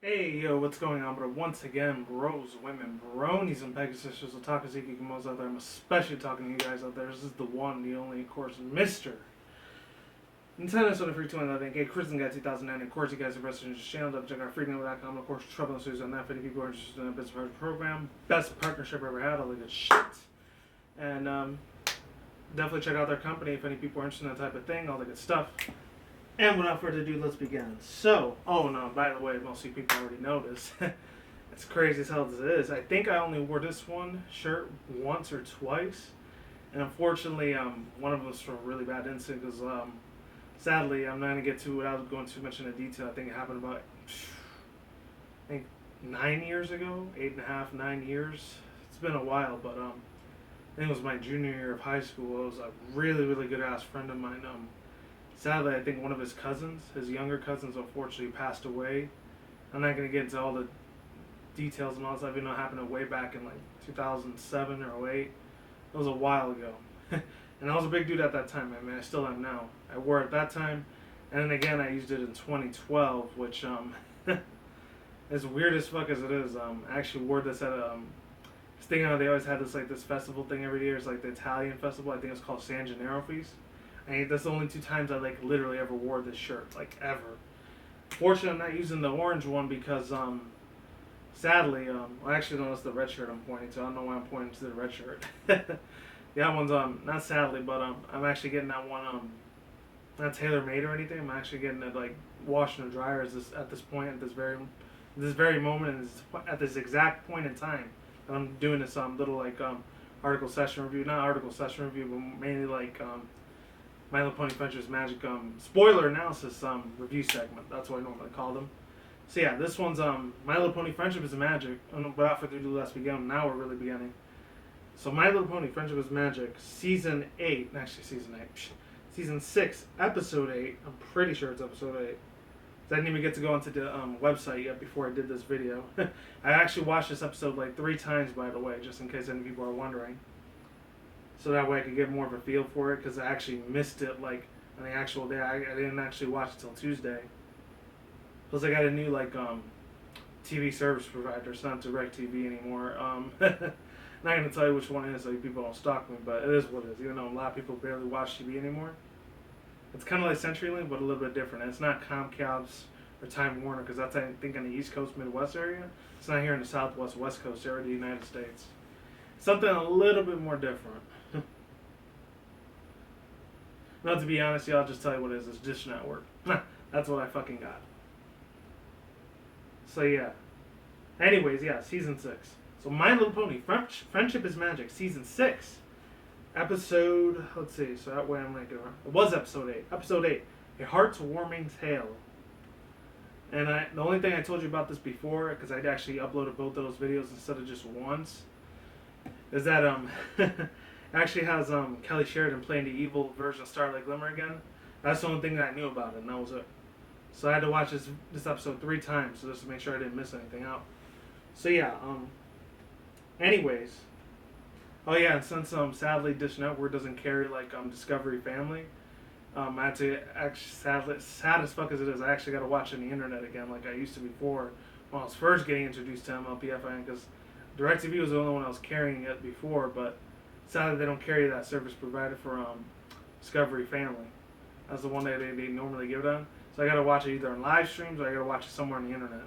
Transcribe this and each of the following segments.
Hey, yo, what's going on? But once again, bros, women, bronies, and pegasisters, otaku Gumos out there. I'm especially talking to you guys out there. This is the one, the only, of course, Mr. Nintendo Soda Free 2011, Kristen Guy 2009. Of course, you guys are resident to this channel. Check out freedom.com. Of course, Trouble and Susan on that. 50 people are interested in a business partner program. Best partnership I ever had. All the good shit. And definitely check out their company if any people are interested in that type of thing. All the good stuff. And without further ado, let's begin. So, oh no, by the way, most of you people already know this. It's crazy as hell as it is. I think I only wore this one shirt once or twice. And unfortunately, one of them was from a really bad incident because, sadly, I'm not going to get to it without going too much into detail. I think it happened about, I think, 9 years ago. 8.5, 9 years. It's been a while, but I think it was my junior year of high school. It was a really, really good ass friend of mine. Sadly, I think one of his cousins, his younger cousins, unfortunately passed away. I'm not going to get into all the details and all that stuff. You know, it happened way back in like 2007 or 08. It was a while ago. And I was a big dude at that time. I mean, I still am now. I wore it at that time. And then again, I used it in 2012, which, as weird as fuck as it is, I actually wore this at a, this thing, they always had this, like, this festival thing every year. It's like the Italian festival. I think it's called San Gennaro Feast. And that's the only 2 times I like literally ever wore this shirt, like ever. Fortunately, I'm not using the orange one because, sadly, well, actually, no, it's the red shirt I'm pointing to. I don't know why I'm pointing to the red shirt. The other one's not sadly, but I'm actually getting that one not tailor made or anything. I'm actually getting it like washed in the dryer at this point, at this very moment, and at this exact point in time that I'm doing this little like article session review, not article session review, but mainly like My Little Pony Friendship's Magic spoiler analysis review segment. That's what I normally call them. So yeah, this one's My Little Pony Friendship is Magic. Without further ado, let's begin. Now we're really beginning. So My Little Pony Friendship is Magic, Season 8, actually Season 6, Episode 8. I'm pretty sure it's Episode 8. I didn't even get to go onto the website yet before I did this video. I actually watched this episode like 3 times, by the way, just in case any people are wondering. So that way I could get more of a feel for it, because I actually missed it like on the actual day. I didn't actually watch it till Tuesday. Plus I got a new like TV service provider. It's not DirecTV anymore. Not gonna tell you which one it is so you people don't stalk me, but it is what it is. Even though a lot of people barely watch TV anymore. It's kind of like CenturyLink, but a little bit different. And it's not Comcast or Time Warner, because that's, I think, in the East Coast, Midwest area. It's not here in the Southwest, West Coast area of the United States. Something a little bit more different. Now, to be honest, y'all, I'll just tell you what it is. It's Dish Network. That's what I fucking got. So, yeah. Anyways, yeah, Season 6. So, My Little Pony, Friendship is Magic, Season 6. Episode, let's see, so that way I'm making it. It was Episode 8. Episode 8, A HearthsWarming Tale. And the only thing I told you about this before, because I'd actually uploaded both of those videos instead of just once, is that, actually has Kelly Sheridan playing the evil version of Starlight Glimmer again. That's the only thing that I knew about it, and that was it. So I had to watch this episode 3 times so just to make sure I didn't miss anything out. So yeah, anyways. Oh yeah, and since sadly Dish Network doesn't carry like Discovery Family, I had to actually, sad as fuck as it is, I actually got to watch it on the internet again like I used to before when I was first getting introduced to MLP FIM, because DirecTV was the only one I was carrying it before, but sadly they don't carry that service provider for Discovery Family. That's the one that they normally give it on. So I got to watch it either on live streams or I got to watch it somewhere on the internet.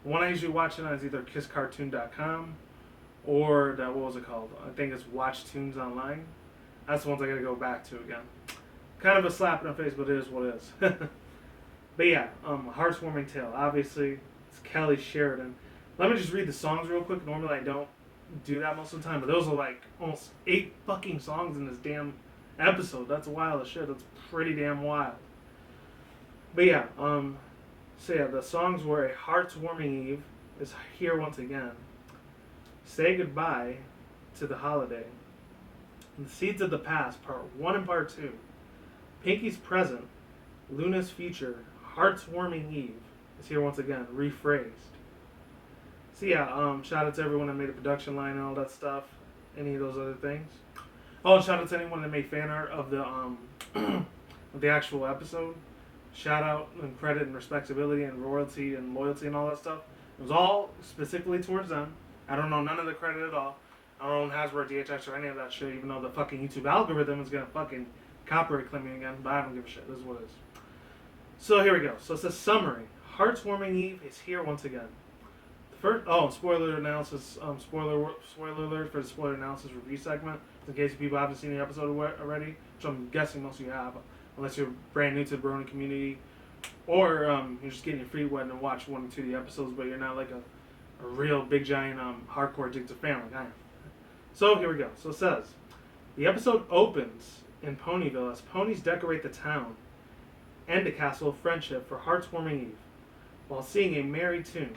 The one I usually watch it on is either kisscartoon.com or what was it called? I think it's Watch Tunes Online. That's the ones I got to go back to again. Kind of a slap in the face, but it is what it is. But yeah, HearthsWarming Tale. Obviously, it's Kelly Sheridan. Let me just read the songs real quick. Normally I don't do that most of the time, but those are like almost 8 fucking songs in this damn episode. That's wild as shit. That's pretty damn wild. But yeah, so yeah, the songs were A Hearthswarming Eve is here once again. Say Goodbye to the Holiday. The Seeds of the Past, Part 1 and Part 2. Pinky's Present, Luna's Future, Hearthswarming Eve is here once again, rephrased. So yeah, shout out to everyone that made a production line and all that stuff. Any of those other things. Oh, and shout out to anyone that made fan art of the of the actual episode. shout out and credit and respectability and royalty and loyalty and all that stuff. It was all specifically towards them. I don't know none of the credit at all. I don't own HearthsWarming DHX or any of that shit, even though the fucking YouTube algorithm is gonna fucking copyright claim me again, but I don't give a shit. This is what it is. So here we go. So it's a summary. HearthsWarming Eve is here once again. The first, spoiler analysis, spoiler alert for the spoiler analysis review segment, in case people haven't seen the episode already, which I'm guessing most of you have, unless you're brand new to the Brony community, or you're just getting your feet wet and watch 1 or 2 of the episodes, but you're not like a real big giant hardcore addicted fan like I am. So here we go. So it says, the episode opens in Ponyville as ponies decorate the town and the castle of friendship for HearthsWarming Eve, while singing a merry tune.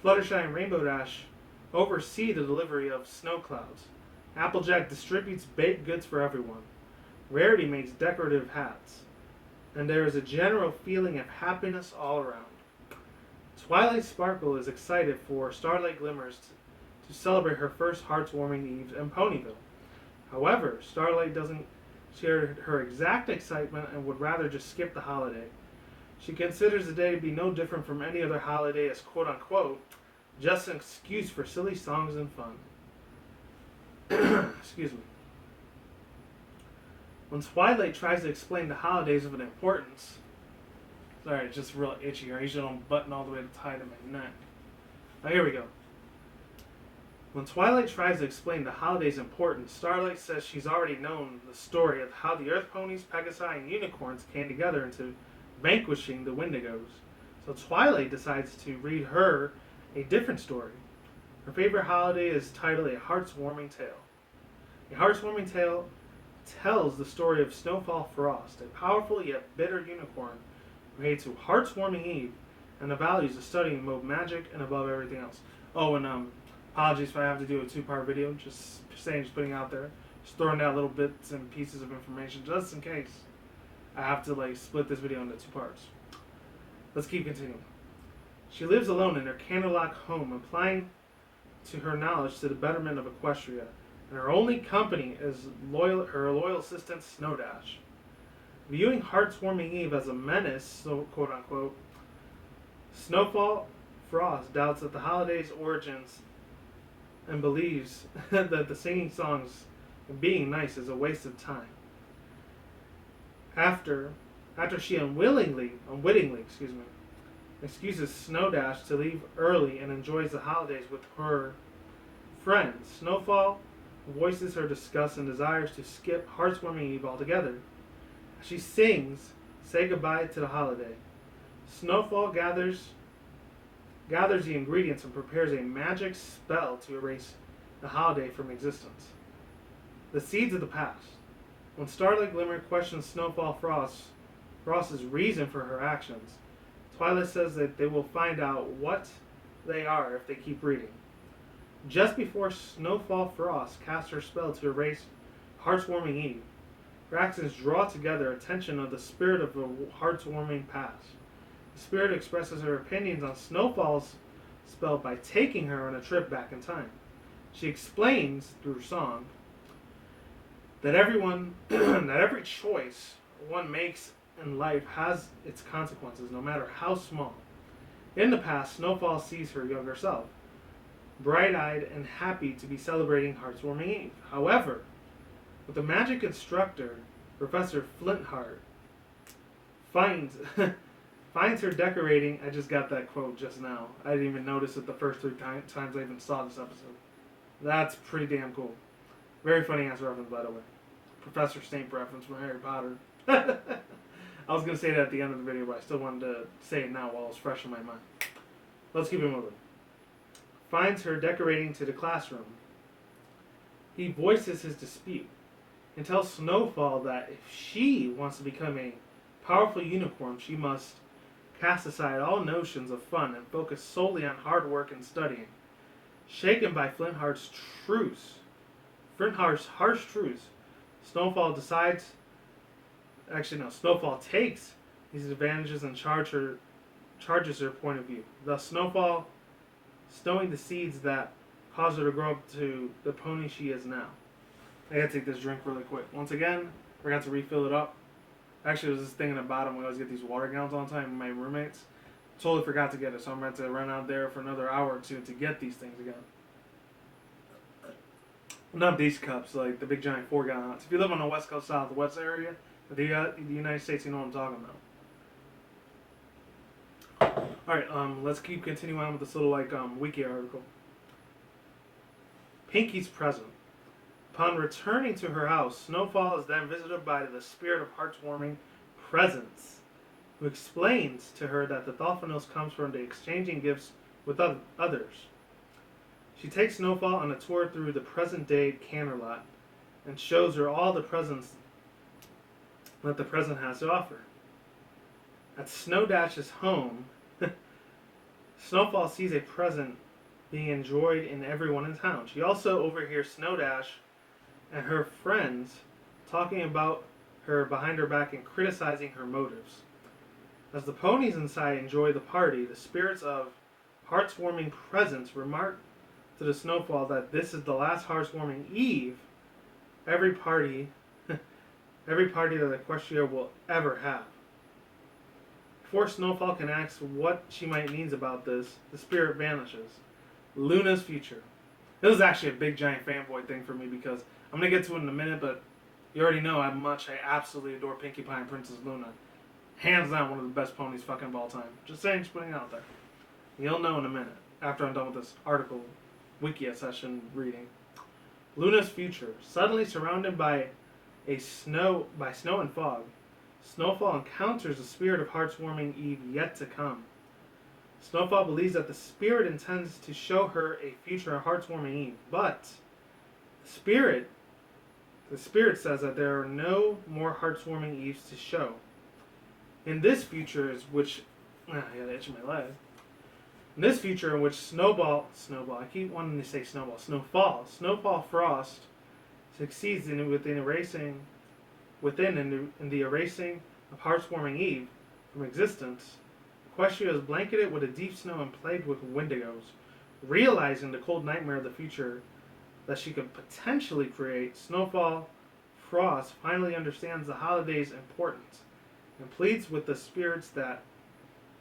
Fluttershy and Rainbow Dash oversee the delivery of snow clouds. Applejack distributes baked goods for everyone. Rarity makes decorative hats. And there is a general feeling of happiness all around. Twilight Sparkle is excited for Starlight Glimmers to celebrate her first HearthsWarming Eve in Ponyville. However, Starlight doesn't share her exact excitement and would rather just skip the holiday. She considers the day to be no different from any other holiday as quote-unquote just an excuse for silly songs and fun. Excuse me. When Twilight tries to explain the holidays of an importance, sorry, it's just real itchy here. I usually don't button all the way to tie to my neck. Now here we go. When Twilight tries to explain the holiday's importance, Starlight says she's already known the story of how the Earth Ponies, Pegasi, and Unicorns came together into vanquishing the Wendigos. So Twilight decides to read her a different story. Her favorite holiday is titled A HearthsWarming Tale. A HearthsWarming Tale tells the story of Snowfall Frost, a powerful yet bitter unicorn who hates HearthsWarming Eve and the values of studying both magic and above everything else. Oh, and apologies if I have to do a 2-part video, just putting it out there. Just throwing out little bits and pieces of information just in case I have to split this video into 2 parts. Let's keep continuing. She lives alone in her candlelock home, applying to her knowledge to the betterment of Equestria, and her only company is her loyal assistant Snow Dash. Viewing HearthsWarming Eve as a menace, so quote unquote, Snowfall Frost doubts that the holiday's origins and believes that the singing songs and being nice is a waste of time. After she unwittingly, excuses Snow Dash to leave early and enjoys the holidays with her friends, Snowfall voices her disgust and desires to skip HearthsWarming Eve altogether. As she sings "Say Goodbye to the Holiday," Snowfall gathers the ingredients and prepares a magic spell to erase the holiday from existence. The seeds of the past. When Starlight Glimmer questions Snowfall Frost's reason for her actions, Twilight says that they will find out what they are if they keep reading. Just before Snowfall Frost casts her spell to erase HearthsWarming Eve, her actions draw together attention of the spirit of the HearthsWarming past. The spirit expresses her opinions on Snowfall's spell by taking her on a trip back in time. She explains through song that every choice one makes in life has its consequences, no matter how small. In the past, Snowfall sees her younger self, bright-eyed and happy to be celebrating HearthsWarming Eve. However, with the magic instructor, Professor Flintheart, finds her decorating. I just got that quote just now. I didn't even notice it the first 3 times I even saw this episode. That's pretty damn cool. Very funny ass reference, by the way. Professor Snape reference from Harry Potter. I was going to say that at the end of the video, but I still wanted to say it now while it's fresh in my mind. Let's keep it moving. Finds her decorating to the classroom. He voices his dispute and tells Snowfall that if she wants to become a powerful unicorn, she must cast aside all notions of fun and focus solely on hard work and studying. Shaken by Flintheart's harsh truths, Snowfall takes these advantages and charges her point of view. Thus, Snowfall sowing the seeds that cause her to grow up to the pony she is now. I gotta take this drink really quick. Once again, forgot to refill it up. Actually, I was just thinking about it when I always get these water gallons all the time with my roommates. Totally forgot to get it, so I'm about to run out there for another hour or two to get these things again. Not these cups, like the big giant 4-gallons. If you live on the West Coast, Southwest area of the United States, you know what I'm talking about. Alright, let's keep continuing on with this little, wiki article. Pinky's present. Upon returning to her house, Snowfall is then visited by the spirit of heartwarming presence, who explains to her that the thoughtfulness comes from the exchanging gifts with others. She takes Snowfall on a tour through the present-day canner lot and shows her all the presents that the present has to offer. At Snow Dash's home, Snowfall sees a present being enjoyed in everyone in town. She also overhears Snow Dash and her friends talking about her behind her back and criticizing her motives. As the ponies inside enjoy the party, the spirits of heartwarming presents remark to the Snowfall that this is the last heartwarming eve every party that Equestria will ever have. Before Snowfall can ask what she might means about this, the spirit vanishes. Luna's future. This is actually a big giant fanboy thing for me because I'm going to get to it in a minute, but you already know how much I absolutely adore Pinkie Pie and Princess Luna. Hands down one of the best ponies fucking of all time. Just saying, just putting it out there. You'll know in a minute after I'm done with this article, wiki session reading. Luna's future. Suddenly surrounded by snow and fog, Snowfall encounters the spirit of heartwarming eve yet to come. Snowfall believes that the spirit intends to show her a future heartwarming eve, but the spirit says that there are no more heartwarming eves to show. In this future I gotta itch my leg. In this future in which Snowfall, I keep wanting to say Snowfall Frost succeeds in the erasing of heartwarming eve from existence, Equestria is blanketed with a deep snow and plagued with wendigos. Realizing the cold nightmare of the future that she could potentially create, Snowfall Frost finally understands the holiday's importance and pleads with the spirits that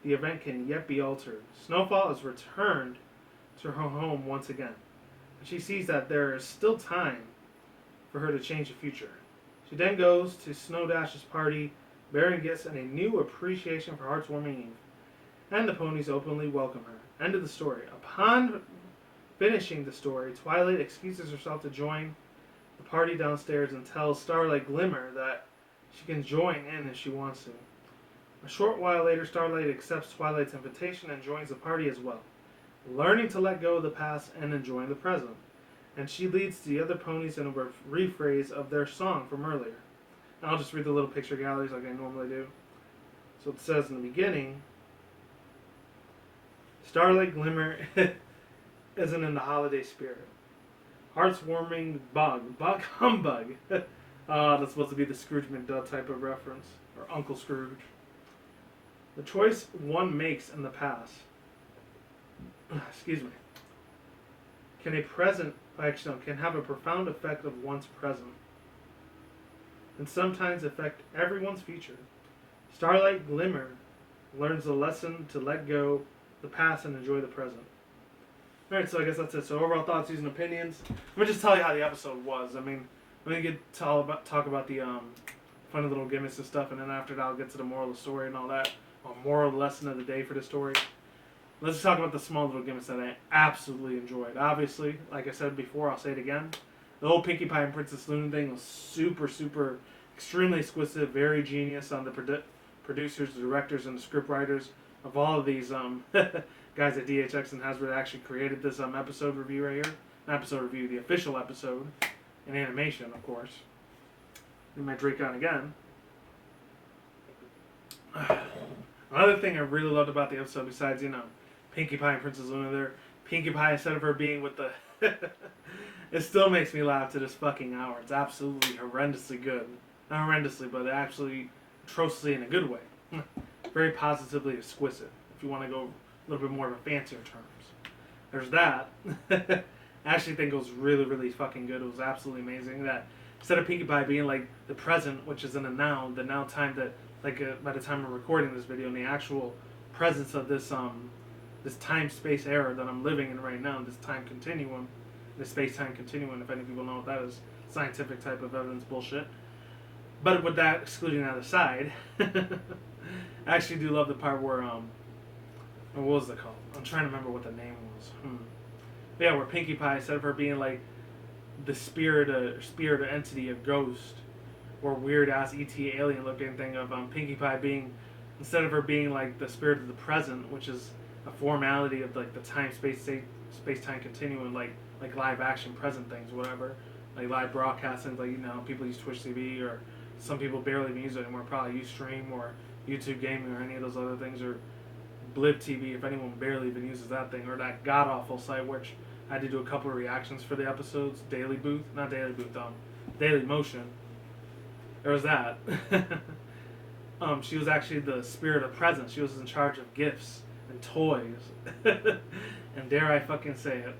the event can yet be altered. Snowfall is returned to her home once again, and she sees that there is still time for her to change the future. She then goes to Snow Dash's party, bearing gifts and a new appreciation for heartwarming eve, and the ponies openly welcome her. End of the story. Upon finishing the story, Twilight excuses herself to join the party downstairs and tells Starlight Glimmer that she can join in if she wants to. A short while later, Starlight accepts Twilight's invitation and joins the party as well, learning to let go of the past and enjoying the present. And she leads the other ponies in a rephrase of their song from earlier. And I'll just read the little picture galleries like I normally do. So it says in the beginning, Starlight Glimmer isn't in the holiday spirit. Heartwarming bug humbug. That's supposed to be the Scrooge McDuck type of reference, or Uncle Scrooge. The choice one makes in the past, excuse me, can have a profound effect of one's present, and sometimes affect everyone's future. Starlight Glimmer learns the lesson to let go the past and enjoy the present. Alright, so I guess that's it. So overall thoughts, views, and opinions. Let me just tell you how the episode was. I'm going to talk about the funny little gimmicks and stuff, and then after that I'll get to the moral of the story and all that. Or moral lesson of the day for the story. Let's just talk about the small little gimmicks that I absolutely enjoyed. Obviously, like I said before, I'll say it again. The whole Pinkie Pie and Princess Luna thing was super, super, extremely exquisite, very genius on the producers, the directors, and the script writers of all of these guys at DHX and Hasbro that actually created this episode review right here. Not episode review, the official episode in animation, of course. We might drink on again. Another thing I really loved about the episode, besides, Pinkie Pie and Princess Luna there, Pinkie Pie, instead of her being with the... it still makes me laugh to this fucking hour. It's absolutely horrendously good. Not horrendously, but actually atrociously in a good way. Very positively exquisite, if you want to go a little bit more of a fancier terms. There's that. I actually think it was really, really fucking good. It was absolutely amazing. That instead of Pinkie Pie being like the present, which is in a noun, the now time that like by the time I'm recording this video, in the actual presence of this this time space era that I'm living in right now, this time continuum, this space time continuum. If any people know what that is, scientific type of evidence bullshit. But with that excluding that aside, I actually do love the part where what was it called? I'm trying to remember what the name was. But yeah, where Pinkie Pie, instead of her being like the spirit or entity, a ghost, or weird ass ET alien looking thing of Pinkie Pie being, instead of her being like the spirit of the present, which is a formality of like the time space time continuum, like live action present things, whatever, like live broadcasting, like people use Twitch TV, or some people barely even use it anymore, probably use Stream or YouTube Gaming or any of those other things, or Blib TV if anyone barely even uses that thing, or that god awful site which I had to do a couple of reactions for the episodes, Daily Motion. There was that. She was actually the spirit of presence. She was in charge of gifts and toys. And dare I fucking say it,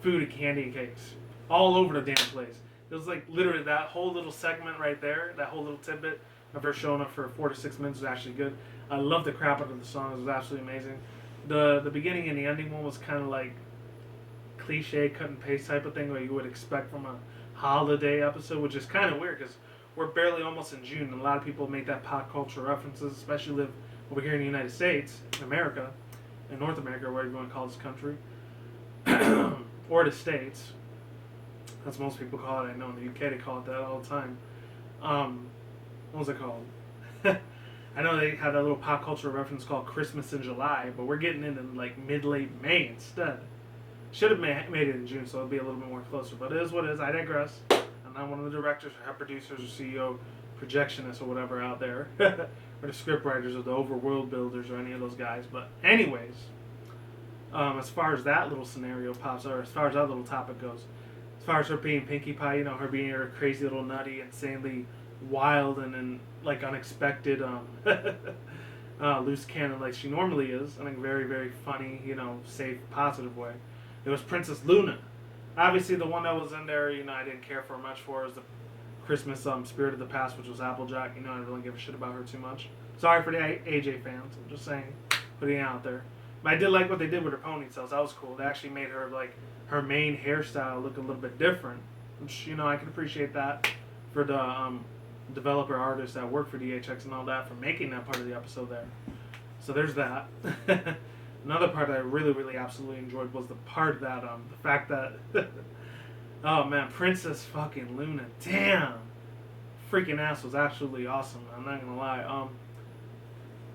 food and candy and cakes. All over the damn place. It was like literally that whole little segment right there, that whole little tidbit of her showing up for 4 to 6 minutes was actually good. I loved the crap out of the song. It was absolutely amazing. The beginning and the ending one was kind of like cliche cut and paste type of thing where you would expect from a holiday episode, which is kind of weird because we're barely almost in June, and a lot of people make that pop culture references, especially live over here in the United States, in America, in North America, or whatever you want to call this country, or the States. That's what most people call it. I know in the UK they call it that all the time. What was it called? I know they had that little pop culture reference called Christmas in July, but we're getting into like mid-late May instead. Should have made it in June, so it'll be a little bit more closer. But it is what it is. I digress. I'm not one of the directors or producers or CEO projectionists or whatever out there. Or the script writers or the overworld builders or any of those guys. But anyways, as far as that little scenario pops, or as far as that little topic goes, as far as her being Pinkie Pie, her being her crazy little nutty, insanely wild and like unexpected loose cannon like she normally is, in a very, very funny, safe, positive way. It was Princess Luna. Obviously, the one that was in there, I didn't care for much for is the Christmas Spirit of the Past, which was Applejack. I didn't really give a shit about her too much. Sorry for the AJ fans. I'm just saying, putting it out there. But I did like what they did with her ponytails. That was cool. They actually made her, like, her main hairstyle look a little bit different. Which, I can appreciate that for the developer artists that work for DHX and all that for making that part of the episode there. So there's that. Another part that I really, really absolutely enjoyed was the part that, the fact that, oh man, Princess fucking Luna, damn, freaking ass was absolutely awesome. I'm not gonna lie.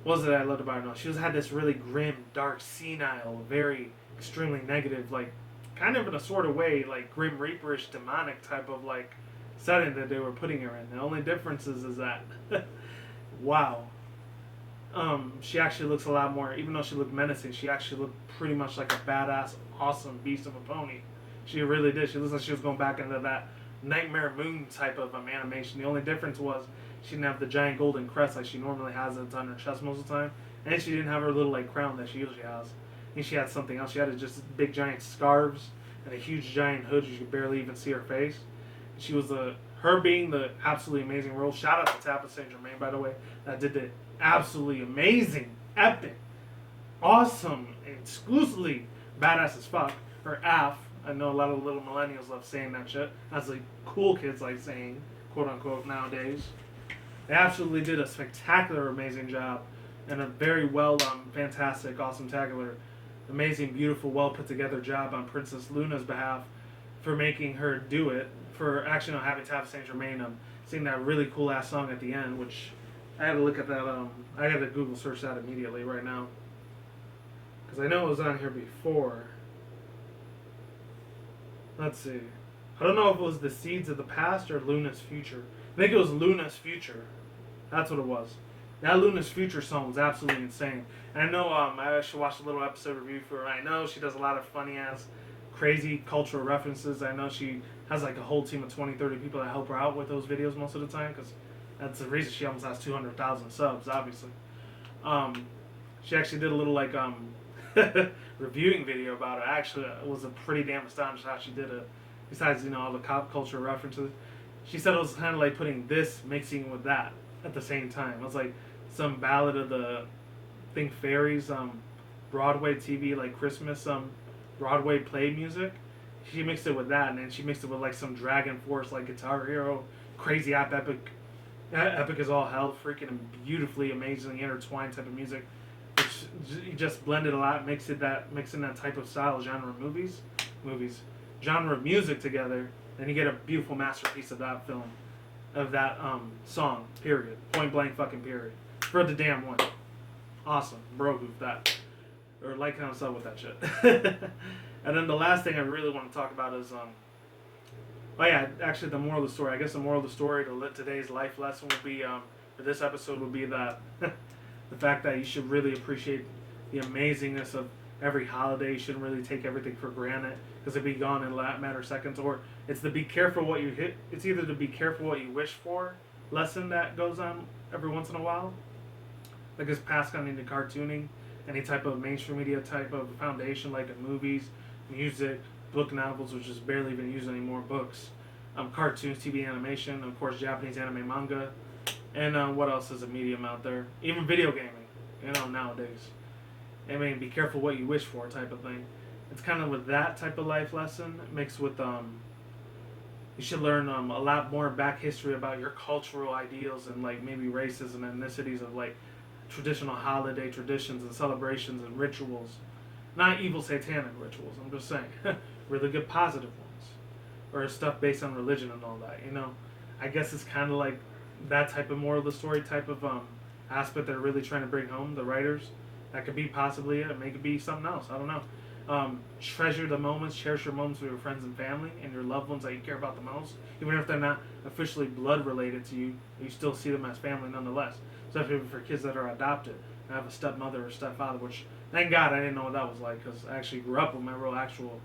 What was it I loved about her? No, she had this really grim, dark, senile, very extremely negative, like, kind of in a sort of way, like Grim Reaperish, demonic type of like setting that they were putting her in. The only difference is that, wow. She actually looks a lot more, even though she looked menacing, she actually looked pretty much like a badass, awesome beast of a pony. She really did. She looks like she was going back into that Nightmare Moon type of animation. The only difference was she didn't have the giant golden crest like she normally has that's on her chest most of the time. And she didn't have her little like crown that she usually has. I think she had something else. She had just big giant scarves and a huge giant hood. You could barely even see her face. She was her being the absolutely amazing role. Shout out to Tabitha St. Germain, by the way, that did the absolutely amazing, epic, awesome, exclusively badass as fuck. Or AF. I know a lot of little millennials love saying that shit. That's like cool kids like saying, quote unquote, nowadays. They absolutely did a spectacular, amazing job. And a very well, fantastic, awesome, tacular, amazing, beautiful, well put together job on Princess Luna's behalf for making her do it. For actually not having Tabitha St. Germain sing that really cool ass song at the end, which I had to look at that. I had to Google search that immediately right now because I know it was on here before. Let's see. I don't know if it was the Seeds of the Past or Luna's Future. I think it was Luna's Future. That's what it was. That Luna's Future song was absolutely insane. And I know I actually watched a little episode review for her. I know she does a lot of funny ass, crazy cultural references. I know she has like a whole team of 20, 30 people that help her out with those videos most of the time because that's the reason she almost has 200,000 subs, obviously. She actually did a little like reviewing video about it. Actually, it was a pretty damn astonishing how she did it. Besides, all the pop culture references, she said it was kind of like putting this mixing with that at the same time. It was like some ballad of the think fairies, Broadway TV like Christmas, Broadway play music. She mixed it with that, and then she mixed it with like some Dragon Force like Guitar Hero, crazy epic. Epic as all hell, freaking beautifully, amazingly intertwined type of music, which just blended a lot, mixing that type of style, genre genre of music together, then you get a beautiful masterpiece of that film, of that song. Period. Point blank fucking period. For the damn one. Awesome, bro. Goof that, or like how up with that shit. And then the last thing I really want to talk about is oh yeah, actually the moral of the story. I guess the moral of the story to today's life lesson would be, for this episode would be that the fact that you should really appreciate the amazingness of every holiday. You shouldn't really take everything for granted because it'll be gone in a matter of seconds. Or it's the be careful what you hit. It's either the be careful what you wish for lesson that goes on every once in a while, like it's passed on into cartooning, any type of mainstream media type of foundation, like in movies, music, book novels, which is barely even used anymore, books, cartoons, TV animation, of course Japanese anime, manga, and what else is a medium out there? Even video gaming, nowadays. I mean, be careful what you wish for type of thing. It's kind of with that type of life lesson mixed with, you should learn a lot more back history about your cultural ideals and like maybe races and ethnicities of like traditional holiday traditions and celebrations and rituals. Not evil satanic rituals, I'm just saying. Really good positive ones. Or stuff based on religion and all that, I guess it's kind of like that type of moral of the story type of aspect they're really trying to bring home, the writers. That could be possibly it. It could be something else. I don't know. Treasure the moments, cherish your moments with your friends and family and your loved ones that you care about the most. Even if they're not officially blood related to you, you still see them as family nonetheless. Especially for kids that are adopted. I have a stepmother or stepfather, which thank God I didn't know what that was like because I actually grew up with my real actual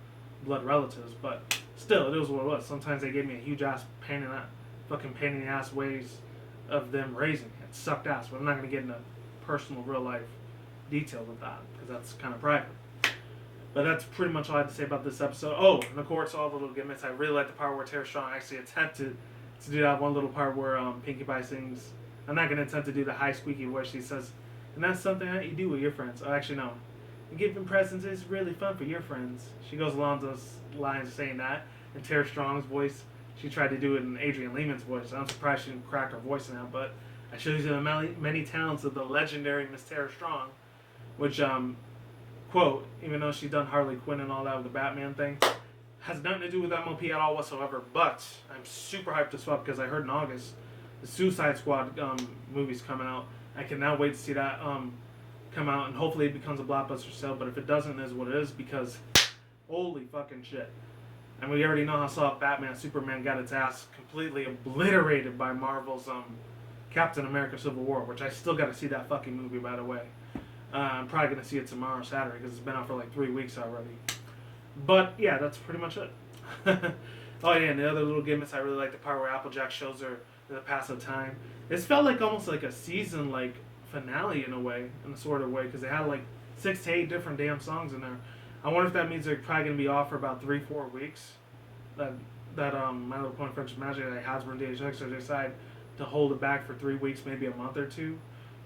blood relatives. But still, it was what it was. Sometimes they gave me a huge ass pain in the ass ways of them raising me. It sucked ass, but I'm not going to get into personal real life detail with that because that's kind of private. But that's pretty much all I have to say about this episode. Oh, and of course, all the little gimmicks. I really like the part where Tara Strong actually attempted to do that one little part where Pinkie Pie sings. I'm not going to attempt to do the high squeaky voice. She says, and that's something that you do with your friends. Oh, actually, no. Giving presents is really fun for your friends. She goes along those lines saying that. And Tara Strong's voice, she tried to do it in Adrian Lehman's voice. I'm surprised she didn't crack her voice now, but I shows you the many talents of the legendary Miss Tara Strong, which, quote, even though she done Harley Quinn and all that with the Batman thing, has nothing to do with MLP at all whatsoever, but I'm super hyped as well because I heard in August the Suicide Squad movie's coming out. I cannot wait to see that come out, and hopefully it becomes a blockbuster sale, but if it doesn't, it is what it is, because holy fucking shit. And we already know how soft Batman Superman got its ass completely obliterated by Marvel's Captain America Civil War, which I still got to see that fucking movie, by the way. I'm probably going to see it tomorrow, Saturday, because it's been out for like 3 weeks already. But yeah, that's pretty much it. Oh yeah, and the other little gimmicks, I really like the part where Applejack shows her the pass of time. It's felt like almost like a season like finale in a way, in a sort of way, because they had like 6 to 8 different damn songs in there. I wonder if that means they're probably going to be off for about 3-4 weeks. That My Little Pony Friendship Magic, like Hasbro and DHX, so they decide to hold it back for 3 weeks, maybe a month or two.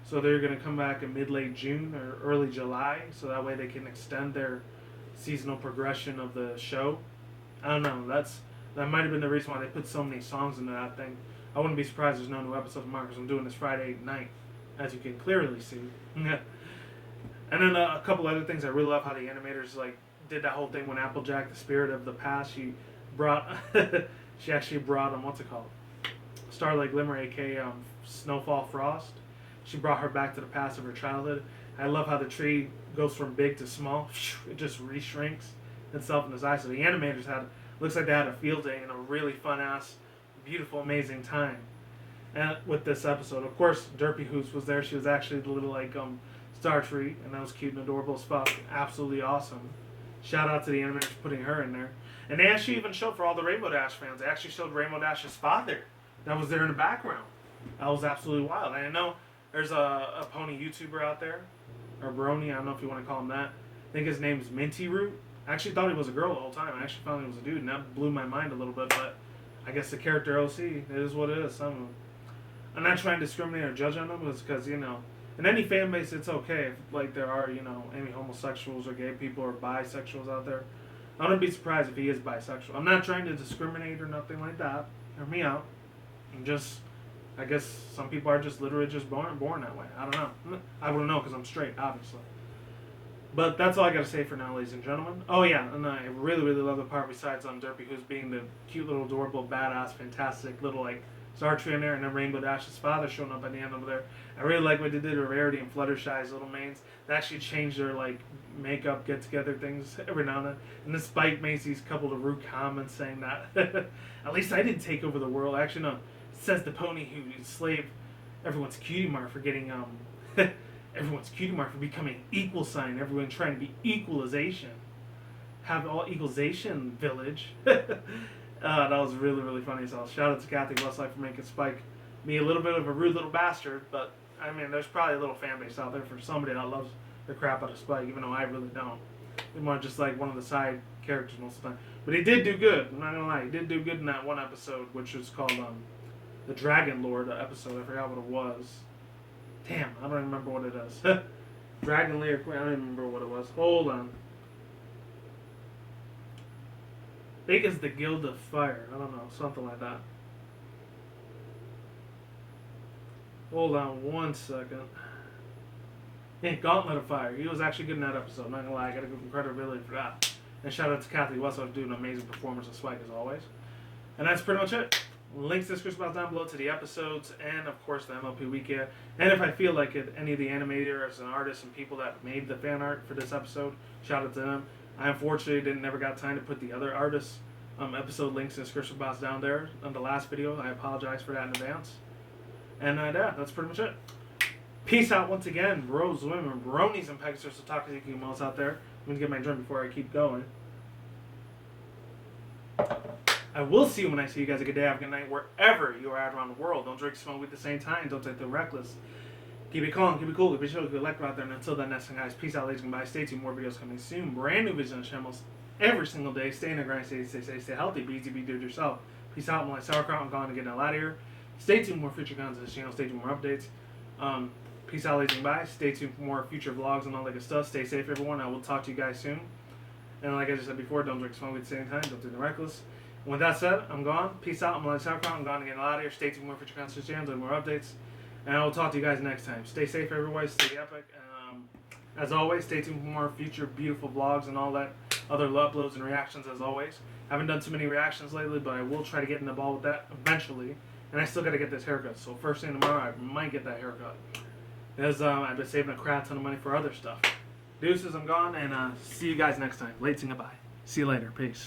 So they're going to come back in mid-late June or early July, so that way they can extend their seasonal progression of the show. I don't know. That might have been the reason why they put so many songs into that thing. I wouldn't be surprised there's no new episode tomorrow because I'm doing this Friday night, as you can clearly see. And then a couple other things. I really love how the animators did that whole thing when Applejack, the spirit of the past, she actually brought what's it called? Starlight Glimmer, aka Snowfall Frost. She brought her back to the past of her childhood. I love how the tree goes from big to small. It just reshrinks itself in his eyes. So the animators looks like they had a field day and a really fun ass, beautiful, amazing time. And with this episode, of course, Derpy Hoops was there. She was actually the little star tree, and that was cute and adorable as fuck. Absolutely awesome. Shout out to the animators for putting her in there. And they actually even showed, for all the Rainbow Dash fans, they actually showed Rainbow Dash's father that was there in the background. That was absolutely wild. And I know there's a pony YouTuber out there, or brony, I don't know if you want to call him that. I think his name's Minty Root. I actually thought he was a girl the whole time. I actually found he was a dude, and that blew my mind a little bit, but I guess the character OC, it is what it is. Some of them. I'm not trying to discriminate or judge on them, it's because, you know, in any fan base, it's okay if, like, there are, you know, any homosexuals or gay people or bisexuals out there. I wouldn't be surprised if he is bisexual. I'm not trying to discriminate or nothing like that. Hear me out. I'm just, I guess some people are just literally just born that way. I don't know. I wouldn't know because I'm straight, obviously. But that's all I got to say for now, ladies and gentlemen. Oh, yeah, and I really, really love the part besides Derpy, who's being the cute little, adorable, badass, fantastic little, like, Star Tree in there, and then Rainbow Dash's father showing up at the end over there. I really like what they did to Rarity and Fluttershy's little mains. They actually changed their, like, makeup, get-together things every now and then. And then Spike Macy's couple of rude comments saying that, at least I didn't take over the world. Actually, no. Says the pony who enslaved everyone's cutie mark for getting, everyone's cutie mark for becoming equal sign. Everyone trying to be equalization. Have all equalization village. That was really, really funny. So shout out to Kathy Westlife for making Spike me a little bit of a rude little bastard. But, I mean, there's probably a little fan base out there for somebody that loves the crap out of Spike, even though I really don't. He's more just like one of the side characters most of the time. But he did do good. I'm not going to lie. He did do good in that one episode, which was called the Dragon Lord episode. I forgot what it was. Damn, I don't even remember what it is. Dragon Lair Queen. I don't even remember what it was. Hold on. I think it's the Guild of Fire. I don't know. Something like that. Hold on one second. Yeah, Gauntlet of Fire. He was actually good in that episode. I'm not gonna lie. I gotta give him credibility for that. And shout out to Kathy Westlife doing an amazing performance of Spike as always. And that's pretty much it. Links to the description box down below to the episodes and, of course, the MLP weekend. And if I feel like it, any of the animators and artists and people that made the fan art for this episode, shout out to them. I unfortunately never got time to put the other artists' episode links in the description box down there on the last video. I apologize for that in advance. And yeah, that's pretty much it. Peace out once again, bros, women, bronies, and pegasisters. So talk to you guys out there. I'm going to get my drink before I keep going. I will see you when I see you guys. A good day, have a good night, wherever you are at around the world. Don't drink, smoke at the same time. Don't take the reckless. Keep it calm, keep it cool, keep it chill, keep it electro out there. And until then, next time, guys, peace out, ladies and goodbye. Stay tuned, more videos coming soon. Brand new videos on the channels every single day. Stay in the grind, stay safe, stay healthy. Be easy, be do it yourself. Peace out, my sauerkraut. I'm going to get the hell out of here. Stay tuned, more future content on this channel. Stay tuned, more updates. Peace out, ladies and goodbye. Stay tuned for more future vlogs and all that good stuff. Stay safe, everyone. I will talk to you guys soon. And like I just said before, don't drink, smoke at the same time. Don't do the reckless. And with that said, I'm gone. Peace out. I'm like sauerkraut. I'm going to get out of here. Stay tuned, more future content on this channel. More updates. And I will talk to you guys next time. Stay safe, everybody. Stay epic. And as always, stay tuned for more future beautiful vlogs and all that other uploads and reactions as always. I haven't done too many reactions lately, but I will try to get in the ball with that eventually. And I still got to get this haircut. So first thing tomorrow, I might get that haircut. Because I've been saving a crap ton of money for other stuff. Deuces, I'm gone. And see you guys next time. Late and goodbye. See you later. Peace.